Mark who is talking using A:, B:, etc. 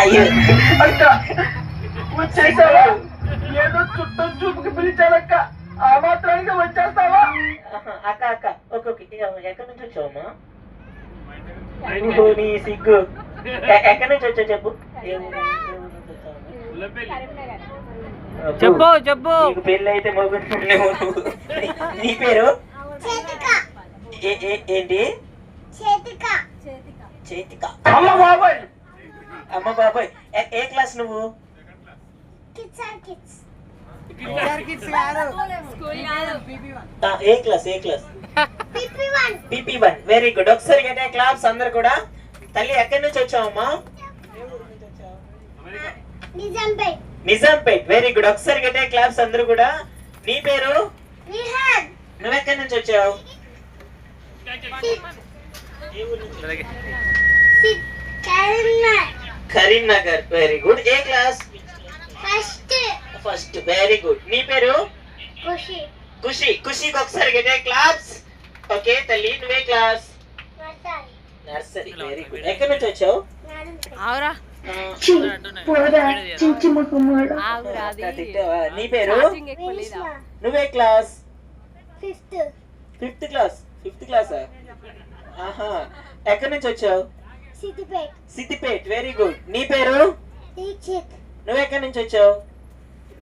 A: అయ్యో
B: అక్క వచ్చేసావా? ఏదో చుట్టం చూపుకి పిలిచానక్క, ఆ మాత్రానికి వచ్చేస్తావా?
A: అక్క అక్క ఓకే ఓకే ఎక్కడి నుంచి వచ్చావమ్మా? ఓహో, నీ సిగ్గు. ఎక్కడి నుంచి వచ్చావు చెప్పు. ఏ ఊరు నుంచి వచ్చావు?
C: చెప్పు చెప్పు.
A: నీకు పెళ్ళి అయితే మగుతున్నావు నువ్వు. నీ పేరు ఏంటి? చేతిక.
B: అమ్మ బాబాయ్,
A: అమ్మ బాబాయ్. ఏ క్లాస్ నువ్వు? ఏ క్లాస్? ఏ క్లాస్? PP1. Very good. ఒకసారి గట్టిగా క్లాప్స్ అందరు కూడా. తల్లి ఎక్కడి నుంచి వచ్చావమ్మా? నిజాంపేట్. Very good. ఒకసారి గట్టిగా క్లాప్స్ అందరు కూడా. నీ పేరు? నువ్వెక్కడి నుంచి వచ్చావు? కరీంనగర్. Very good. ఏ క్లాస్? ఫస్ట్. Very good. నీ పేరు? ఖుషి. ఖుషికి ఒకసారి గట్టిగా క్లాప్స్. ఓకే తల్లి, నువ్వే క్లాస్? నర్సరీ. Very good. ఎక్కడి నుంచి వచ్చావు? నీ పేరు? నువ్వే class? Fifth class. Fifth class. ఆహా, ఎక్కడి నుంచి వచ్చావు? సిద్దిపేట్. Very good. నీ పేరు? నువ్వెక్కడి నుంచి వచ్చావు?